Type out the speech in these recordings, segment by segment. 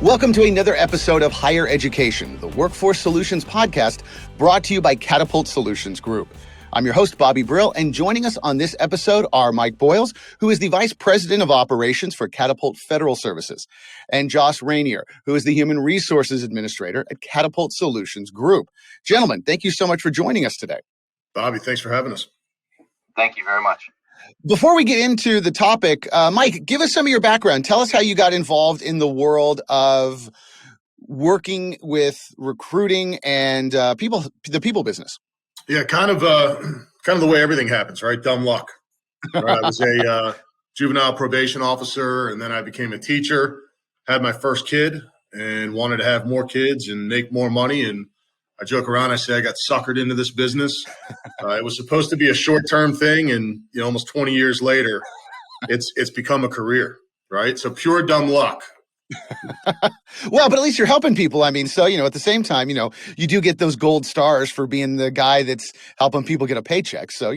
Welcome to another episode of Higher Education, the Workforce Solutions podcast brought to you by Catapult Solutions Group. I'm your host, Bobby Brill, and joining us on this episode are Mike Boyles, who is the Vice President of Operations for Catapult Federal Services, and Josh Rainier, who is the Human Resources Administrator at Catapult Solutions Group. Gentlemen, thank you so much for joining us today. Bobby, thanks for having us. Thank you very much. Before we get into the topic, Mike, give us some of your background. Tell us how you got involved in the world of working with recruiting and the people business. Yeah, kind of the way everything happens, right? Dumb luck. Right? I was a juvenile probation officer, and then I became a teacher, had my first kid, and wanted to have more kids and make more money. And I joke around, I say I got suckered into this business. It was supposed to be a short-term thing, and almost 20 years later, it's become a career, right? So pure dumb luck. Well, but at least you're helping people. I mean, so, at the same time, you do get those gold stars for being the guy that's helping people get a paycheck. So,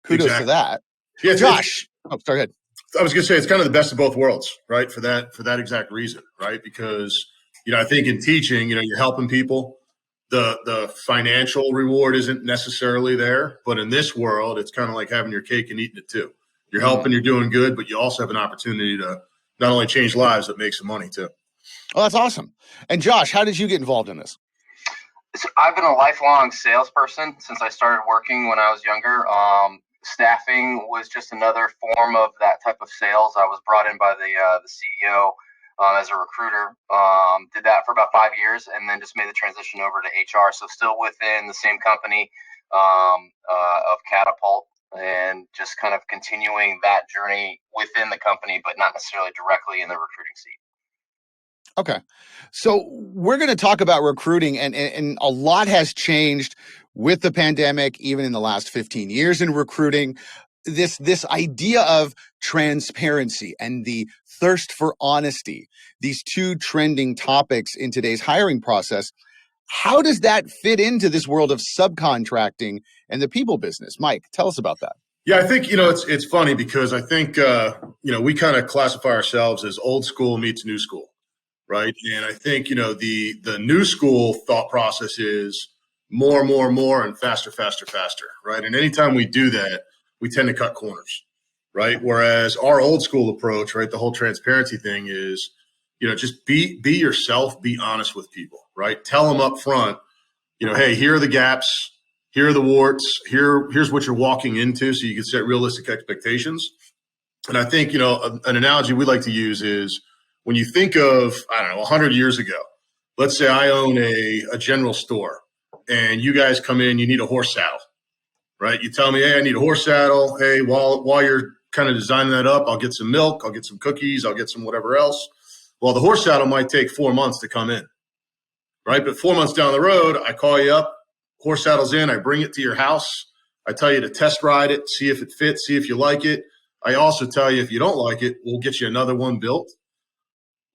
kudos to that. Yeah, Josh. Sorry, ahead. I was going to say it's kind of the best of both worlds, right? For that exact reason, right? Because, I think in teaching, you're helping people. The financial reward isn't necessarily there, but in this world, it's kind of like having your cake and eating it too. You're helping, you're doing good, but you also have an opportunity to not only change lives, but make some money too. Oh, that's awesome. And Josh, how did you get involved in this? So I've been a lifelong salesperson since I started working when I was younger. Staffing was just another form of that type of sales. I was brought in by the CEO as a recruiter. Did that for about 5 years, and then just made the transition over to HR. So still within the same company of Catapult, and just kind of continuing that journey within the company, but not necessarily directly in the recruiting seat. Okay. So we're going to talk about recruiting, and a lot has changed with the pandemic, even in the last 15 years in recruiting. This idea of transparency and the thirst for honesty, these two trending topics in today's hiring process. How does that fit into this world of subcontracting and the people business? Mike, tell us about that. Yeah, I think, it's funny because I think, we kind of classify ourselves as old school meets new school, right? And I think, the new school thought process is more, and faster, right? And anytime we do that, we tend to cut corners, right? Whereas our old school approach, right, the whole transparency thing is, just be yourself, be honest with people, right? Tell them up front, hey, here are the gaps, here are the warts, here's what you're walking into, so you can set realistic expectations. And I think, an analogy we like to use is when you think of, 100 years ago, let's say I own a general store and you guys come in, you need a horse saddle, right? You tell me, hey, I need a horse saddle. Hey, while you're kind of designing that up, I'll get some milk, I'll get some cookies, I'll get some whatever else. Well, the horse saddle might take 4 months to come in, right? But 4 months down the road, I call you up, horse saddle's in, I bring it to your house. I tell you to test ride it, see if it fits, see if you like it. I also tell you if you don't like it, we'll get you another one built.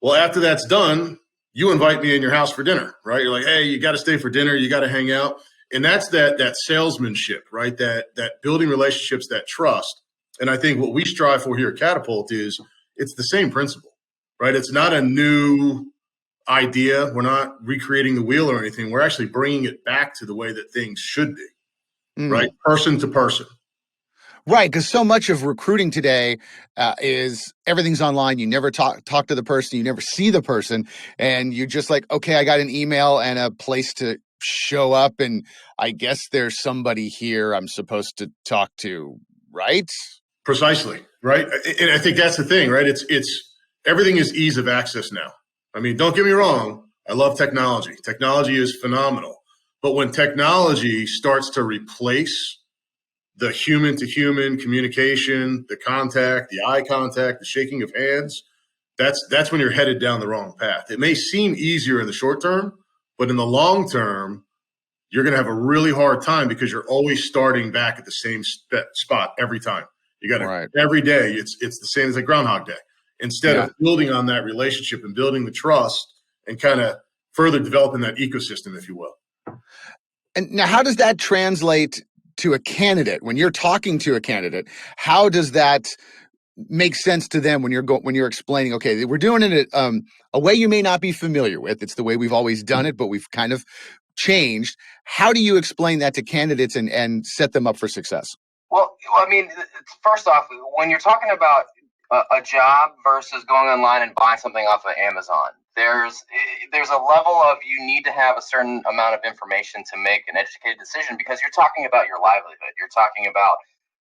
Well, after that's done, you invite me in your house for dinner, right? You're like, hey, you got to stay for dinner, you got to hang out. And that's that salesmanship, right? That building relationships, that trust. And I think what we strive for here at Catapult is it's the same principle, right? It's not a new idea. We're not recreating the wheel or anything. We're actually bringing it back to the way that things should be, right? Person to person. Right, because so much of recruiting today is everything's online. You never talk to the person. You never see the person. And you're just like, okay, I got an email and a place to show up. And I guess there's somebody here I'm supposed to talk to, right? Precisely, right? And I think that's the thing, right? It's everything is ease of access now. I mean, don't get me wrong. I love technology. Technology is phenomenal. But when technology starts to replace the human-to-human communication, the contact, the eye contact, the shaking of hands, that's when you're headed down the wrong path. It may seem easier in the short term, but in the long term, you're going to have a really hard time because you're always starting back at the same spot every time. You got to every day. It's the same as like Groundhog Day. Instead of building on that relationship and building the trust and kind of further developing that ecosystem, if you will. And now, how does that translate to a candidate? When you're talking to a candidate, how does that makes sense to them when you're explaining, okay, we're doing it a way you may not be familiar with. It's the way we've always done it, but we've kind of changed. How do you explain that to candidates and set them up for success? Well, I mean, first off, when you're talking about a job versus going online and buying something off of Amazon, there's a level of you need to have a certain amount of information to make an educated decision, because you're talking about your livelihood. You're talking about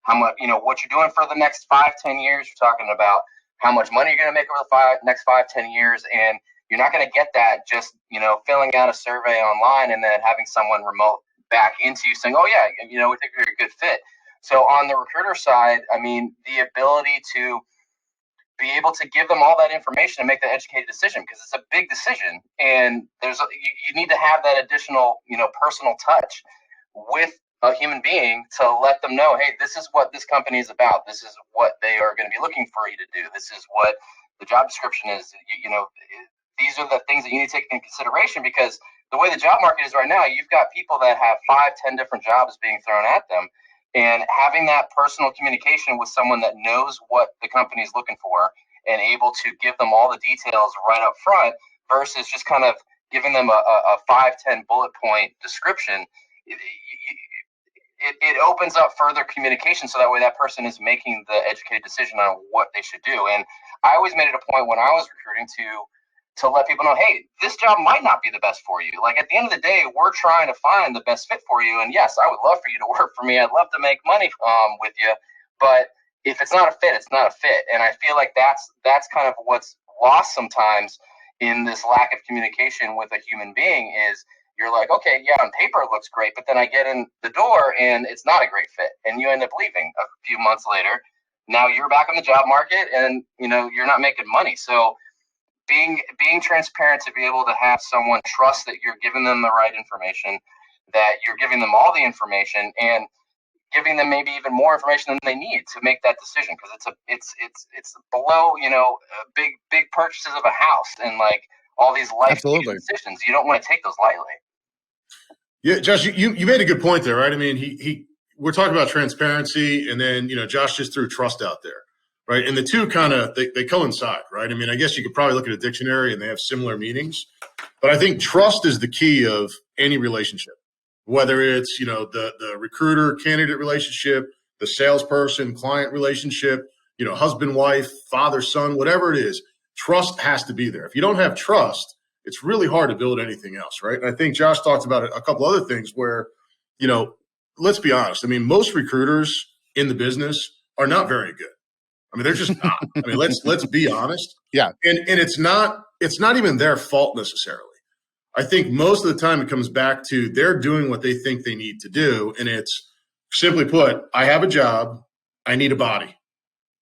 how much, what you're doing for the next 5-10 years. You're talking about how much money you're going to make over the next 5-10 years. And you're not going to get that just, filling out a survey online and then having someone remote back into you saying, oh yeah, we think you're a good fit. So on the recruiter side, I mean, the ability to be able to give them all that information and make that educated decision, because it's a big decision, and you need to have that additional, personal touch with a human being to let them know, hey, this is what this company is about. This is what they are going to be looking for you to do. This is what the job description is. These are the things that you need to take into consideration, because the way the job market is right now, you've got people that have 5-10 different jobs being thrown at them. And having that personal communication with someone that knows what the company is looking for and able to give them all the details right up front versus just kind of giving them a 5-10 bullet point description, it opens up further communication, so that way that person is making the educated decision on what they should do. And I always made it a point when I was recruiting to let people know, hey, this job might not be the best for you. Like, at the end of the day, we're trying to find the best fit for you. And yes, I would love for you to work for me. I'd love to make money with you. But if it's not a fit, it's not a fit. And I feel like that's kind of what's lost sometimes in this lack of communication with a human being is you're like, okay, yeah, on paper it looks great, but then I get in the door and it's not a great fit. And you end up leaving a few months later. Now you're back on the job market and, you're not making money. So being transparent, to be able to have someone trust that you're giving them the right information, that you're giving them all the information, and giving them maybe even more information than they need to make that decision, because it's below big purchases of a house and like all these life decisions. You don't want to take those lightly. Yeah, Josh, you made a good point there, right? I mean, we're talking about transparency, and then Josh just threw trust out there. Right. And the two kind of they coincide. Right. I mean, I guess you could probably look at a dictionary and they have similar meanings. But I think trust is the key of any relationship, whether it's, the recruiter candidate relationship, the salesperson client relationship, husband, wife, father, son, whatever it is. Trust has to be there. If you don't have trust, it's really hard to build anything else. Right. And I think Josh talked about a couple other things where, let's be honest. I mean, most recruiters in the business are not very good. I mean, they're just not. I mean, let's be honest. Yeah. And it's not even their fault necessarily. I think most of the time it comes back to they're doing what they think they need to do. And it's simply put, I have a job, I need a body.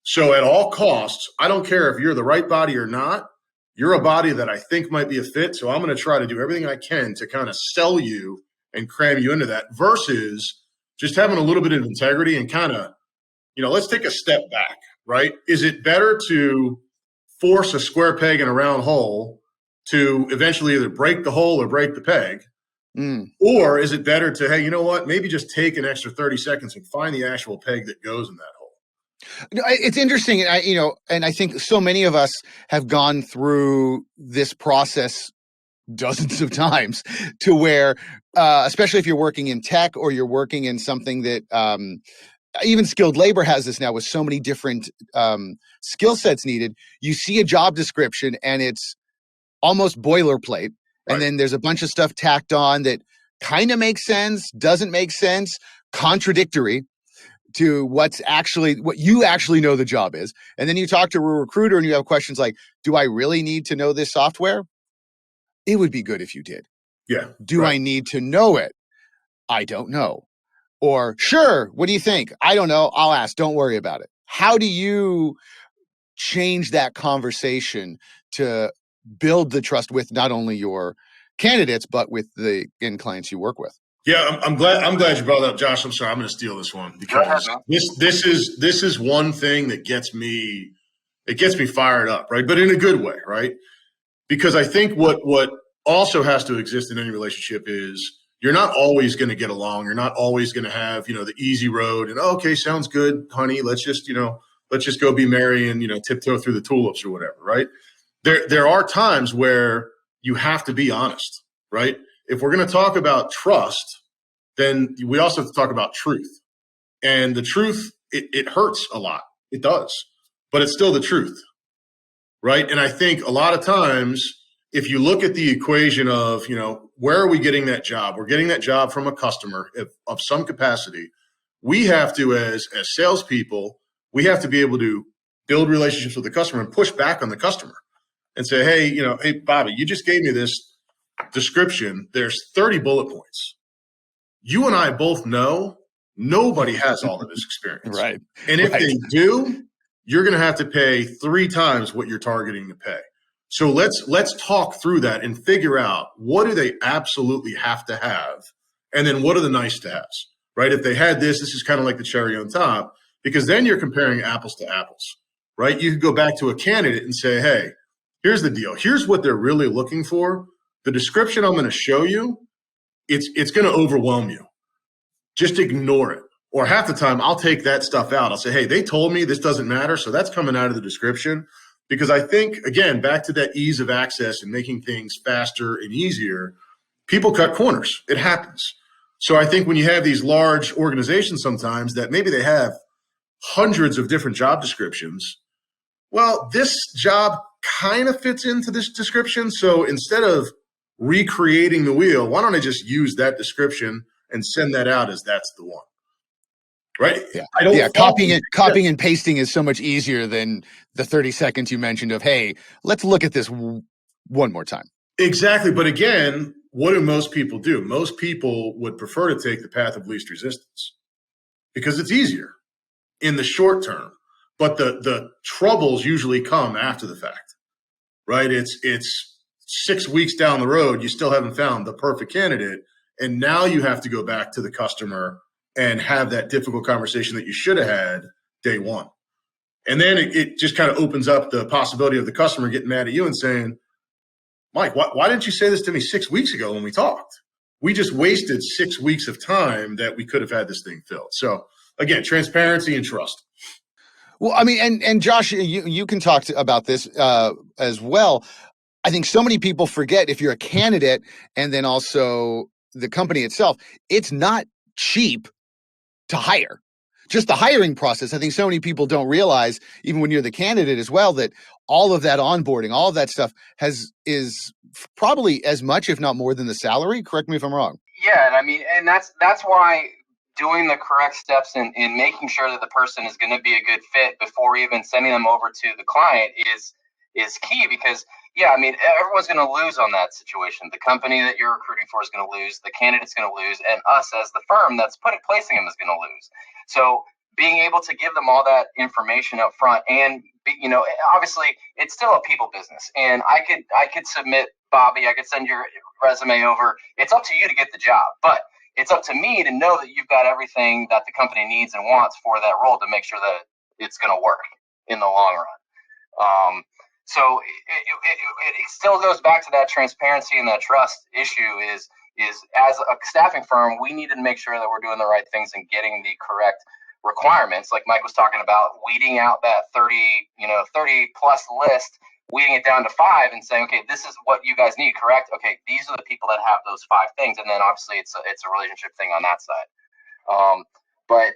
So at all costs, I don't care if you're the right body or not, you're a body that I think might be a fit. So I'm going to try to do everything I can to kind of sell you and cram you into that, versus just having a little bit of integrity and kind of, let's take a step back. Right? Is it better to force a square peg in a round hole to eventually either break the hole or break the peg? Or is it better to, hey, you know what? Maybe just take an extra 30 seconds and find the actual peg that goes in that hole. It's interesting. And I think so many of us have gone through this process dozens of times to where, especially if you're working in tech or you're working in something that, even skilled labor has this now with so many different skill sets needed. You see a job description and it's almost boilerplate. And then there's a bunch of stuff tacked on that kind of makes sense, doesn't make sense, contradictory to what you actually know the job is. And then you talk to a recruiter and you have questions like, do I really need to know this software? It would be good if you did. Yeah. Do I need to know it? I don't know. Or, sure, what do you think? I don't know. I'll ask. Don't worry about it. How do you change that conversation to build the trust with not only your candidates, but with the end clients you work with? Yeah, I'm glad you brought that up, Josh. I'm sorry, I'm going to steal this one because this is one thing that gets me fired up, right? But in a good way, right? Because I think what also has to exist in any relationship is you're not always going to get along. You're not always going to have, the easy road and, okay, sounds good, honey. Let's let's just go be merry and, tiptoe through the tulips or whatever, right? There are times where you have to be honest, right? If we're going to talk about trust, then we also have to talk about truth. And the truth, it hurts a lot. It does. But it's still the truth, right? And I think a lot of times, if you look at the equation of, where are we getting that job? We're getting that job from a customer of some capacity. We have to, as salespeople, we have to be able to build relationships with the customer and push back on the customer and say, hey, Bobby, you just gave me this description. There's 30 bullet points. You and I both know nobody has all of this experience. Right. And if they do, you're going to have to pay 3 times what you're targeting to pay. So let's talk through that and figure out, what do they absolutely have to have? And then what are the nice to haves, right? If they had this is kind of like the cherry on top, because then you're comparing apples to apples, right? You could go back to a candidate and say, hey, here's the deal. Here's what they're really looking for. The description I'm going to show you, it's going to overwhelm you. Just ignore it. Or half the time, I'll take that stuff out. I'll say, hey, they told me this doesn't matter, so that's coming out of the description. Because I think, again, back to that ease of access and making things faster and easier, people cut corners. It happens. So I think when you have these large organizations sometimes that maybe they have hundreds of different job descriptions, well, this job kind of fits into this description. So instead of recreating the wheel, why don't I just use that description and send that out as that's the one? Right? Yeah. Copying and pasting is so much easier than the 30 seconds you mentioned of, hey, let's look at this one more time. Exactly. But again, what do most people do? Most people would prefer to take the path of least resistance because it's easier in the short term. But the troubles usually come after the fact, right? It's 6 weeks down the road, you still haven't found the perfect candidate. And now you have to go back to the customer and have that difficult conversation that you should have had day one. And then it just kind of opens up the possibility of the customer getting mad at you and saying, Mike, why didn't you say this to me 6 weeks ago when we talked? We just wasted 6 weeks of time that we could have had this thing filled. So again, transparency and trust. Well, I mean, and Josh, you can talk about this as well. I think so many people forget, if you're a candidate and then also the company itself, it's not cheap to hire. Just the hiring process. I think so many people don't realize, even when you're the candidate as well, that all of that onboarding, all of that stuff is probably as much, if not more, than the salary. Correct me if I'm wrong. Yeah, and I mean, and that's why doing the correct steps in making sure that the person is going to be a good fit before even sending them over to the client is key. Because yeah, I mean, everyone's going to lose on that situation. The company that you're recruiting for is going to lose, the candidate's going to lose, and us as the firm that's placing them is going to lose. So being able to give them all that information up front, and obviously it's still a people business. And I could submit Bobby, I could send your resume over. It's up to you to get the job, but it's up to me to know that you've got everything that the company needs and wants for that role to make sure that it's going to work in the long run. So it still goes back to that transparency and that trust issue is as a staffing firm, we need to make sure that we're doing the right things and getting the correct requirements. Like Mike was talking about, weeding out that 30 plus list, weeding it down to 5 and saying, okay, this is what you guys need, correct? Okay, these are the people that have those 5 things. And then obviously it's a relationship thing on that side. But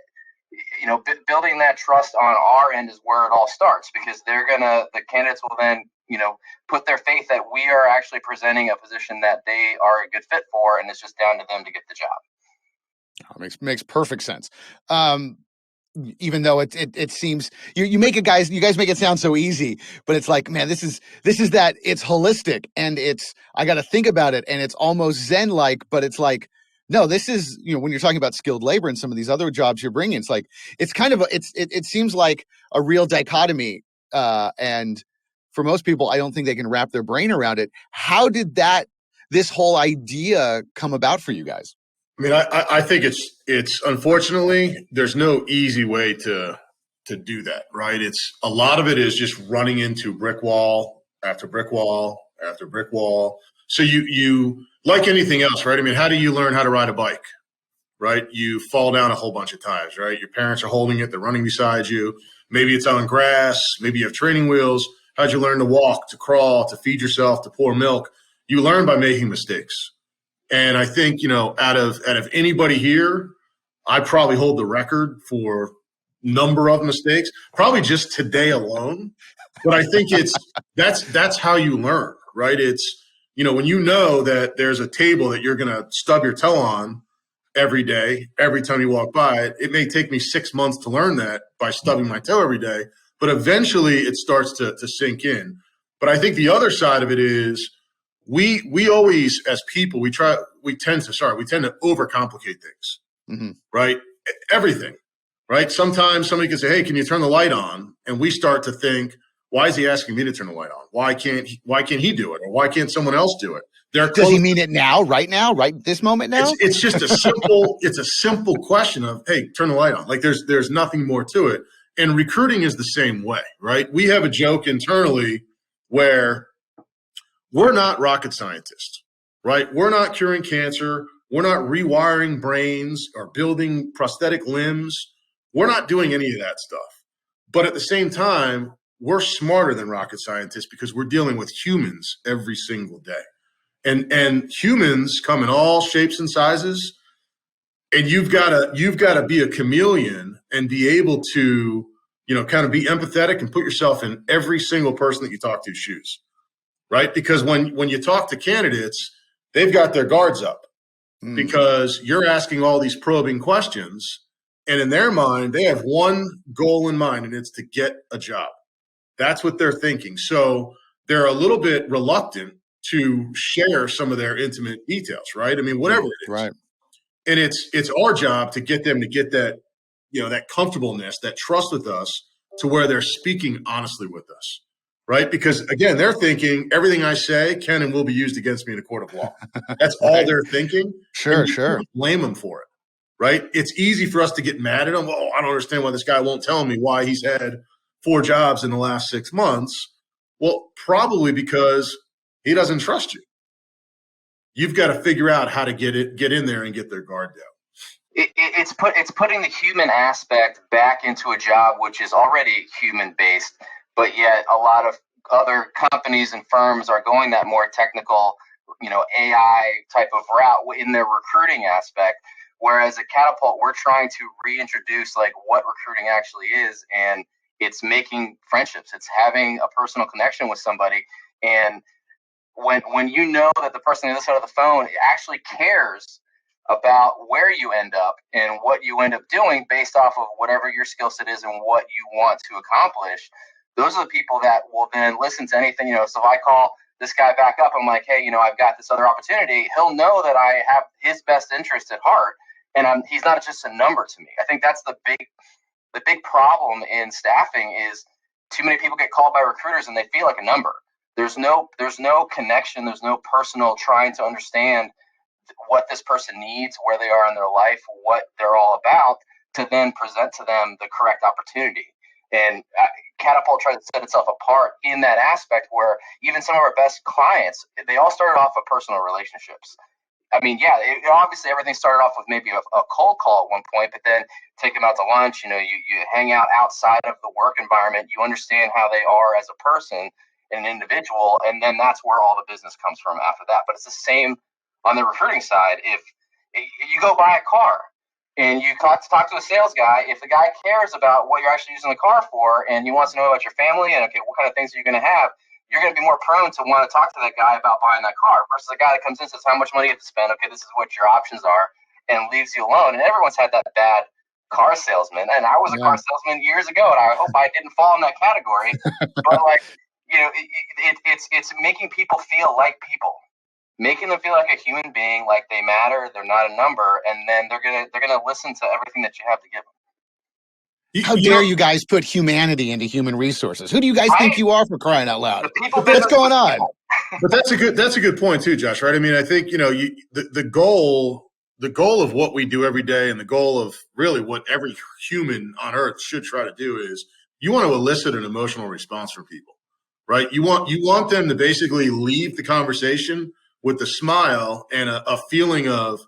building that trust on our end is where it all starts, because the candidates will then, put their faith that we are actually presenting a position that they are a good fit for, and it's just down to them to get the job. Makes perfect sense. Even though it seems you guys make it sound so easy, but it's like, man, this is that it's holistic, and I got to think about it, and it's almost Zen-like, but it's like, no, this is, when you're talking about skilled labor and some of these other jobs you're bringing, it's like, it's kind of, it seems like a real dichotomy. And for most people, I don't think they can wrap their brain around it. How did this whole idea come about for you guys? I mean, I think it's unfortunately, there's no easy way to do that, right? A lot of it is just running into brick wall after brick wall after brick wall. So you like anything else, right? I mean, how do you learn how to ride a bike, right? You fall down a whole bunch of times, right? Your parents are holding it, they're running beside you. Maybe it's on grass. Maybe you have training wheels. How'd you learn to walk, to crawl, to feed yourself, to pour milk? You learn by making mistakes. And I think, out of anybody here, I probably hold the record for number of mistakes, probably just today alone. But I think that's how you learn, right? It's, when you know that there's a table that you're going to stub your toe on every day, every time you walk by it, it may take me 6 months to learn that by stubbing my toe every day, but eventually it starts to sink in. But I think the other side of it is we always, as people, we tend to overcomplicate things, right? Everything, right? Sometimes somebody can say, hey, can you turn the light on? And we start to think, why is he asking me to turn the light on? Why can't he do it? Or why can't someone else do it? Does he mean it now, right this moment now? It's just a simple question of, hey, turn the light on. Like there's nothing more to it. And recruiting is the same way, right? We have a joke internally where we're not rocket scientists, right? We're not curing cancer. We're not rewiring brains or building prosthetic limbs. We're not doing any of that stuff. But at the same time, we're smarter than rocket scientists because we're dealing with humans every single day. And humans come in all shapes and sizes. And you've got to be a chameleon and be able to, kind of be empathetic and put yourself in every single person that you talk to's shoes, right? Because when you talk to candidates, they've got their guards up because you're asking all these probing questions, and in their mind, they have one goal in mind, and it's to get a job. That's what they're thinking. So they're a little bit reluctant to share some of their intimate details, right? I mean, whatever it is. Right. And it's our job to get them to get that, that comfortableness, that trust with us to where they're speaking honestly with us, right? Because again, they're thinking everything I say can and will be used against me in a court of law. That's all they're thinking. Sure. Can't blame them for it, right? It's easy for us to get mad at them. Oh, I don't understand why this guy won't tell me why he's had 4 jobs in the last 6 months. Well, probably because he doesn't trust you. You've got to figure out how to get in there and get their guard down. It's putting the human aspect back into a job which is already human based, but yet a lot of other companies and firms are going that more technical, AI type of route in their recruiting aspect. Whereas at Catapult, we're trying to reintroduce like what recruiting actually is, and it's making friendships. It's having a personal connection with somebody, and when you know that the person on the other side of the phone actually cares about where you end up and what you end up doing based off of whatever your skill set is and what you want to accomplish, those are the people that will then listen to anything. So if I call this guy back up, I'm like, hey, I've got this other opportunity. He'll know that I have his best interest at heart, and he's not just a number to me. I think that's the big problem in staffing is too many people get called by recruiters and they feel like a number. There's no connection. There's no personal trying to understand what this person needs, where they are in their life, what they're all about, to then present to them the correct opportunity. And Catapult tried to set itself apart in that aspect where even some of our best clients, they all started off with personal relationships. I mean, yeah, obviously everything started off with maybe a cold call at one point, but then take them out to lunch, you hang out outside of the work environment, you understand how they are as a person, an individual, and then that's where all the business comes from after that. But it's the same on the recruiting side. If you go buy a car and you talk to a sales guy, if the guy cares about what you're actually using the car for and he wants to know about your family and okay, what kind of things are you going to have, you're going to be more prone to want to talk to that guy about buying that car versus a guy that comes in and says how much money you have to spend. Okay, this is what your options are, and leaves you alone. And everyone's had that bad car salesman, and I was a car salesman years ago, and I hope I didn't fall in that category. But like, it's making people feel like people, making them feel like a human being, like they matter, they're not a number, and then they're gonna listen to everything that you have to give them. How dare you guys put humanity into human resources? Who do you guys think you are, for crying out loud? What's going on? But that's a good point too, Josh. Right? I mean, I think the goal of what we do every day, and the goal of really what every human on earth should try to do is you want to elicit an emotional response from people, right? You want them to basically leave the conversation with a smile and a feeling of,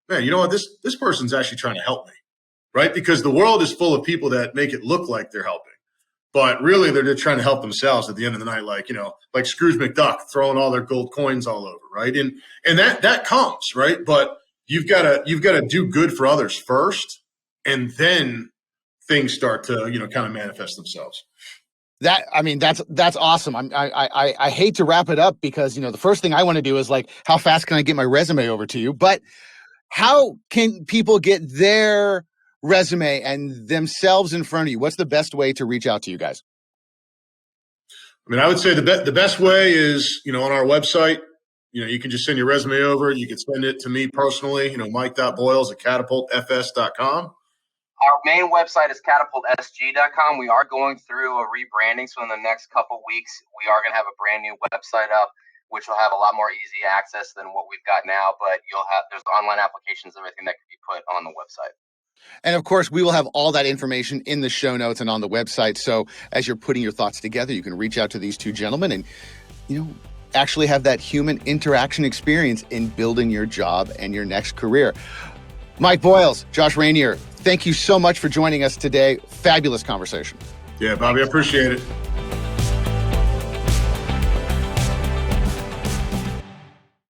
man, you know what, this person's actually trying to help me. Right? Because the world is full of people that make it look like they're helping. but really they're just trying to help themselves at the end of the night, like, you know, like Scrooge McDuck throwing all their gold coins all over, right? And that comes, right? But you've got to do good for others first, and then things start to, you know, kind of manifest themselves. That's awesome. I hate to wrap it up because, you know, the first thing I want to do is like, how fast can I get my resume over to you? But how can people get their resume and themselves in front of you? What's the best way to reach out to you guys? I mean, I would say the best way is, you know, on our website. You know, you can just send your resume over. You can send it to me personally, you know, mike.boyles@catapultfs.com. Our main website is catapultsg.com. We are going through a rebranding, so in the next couple weeks, we are going to have a brand new website up, which will have a lot more easy access than what we've got now. But there's online applications, everything that can be put on the website. And of course, we will have all that information in the show notes and on the website. So as you're putting your thoughts together, you can reach out to these two gentlemen and, you know, actually have that human interaction experience in building your job and your next career. Mike Boyles, Josh Rainier, thank you so much for joining us today. Fabulous conversation. Yeah, Bobby, I appreciate it.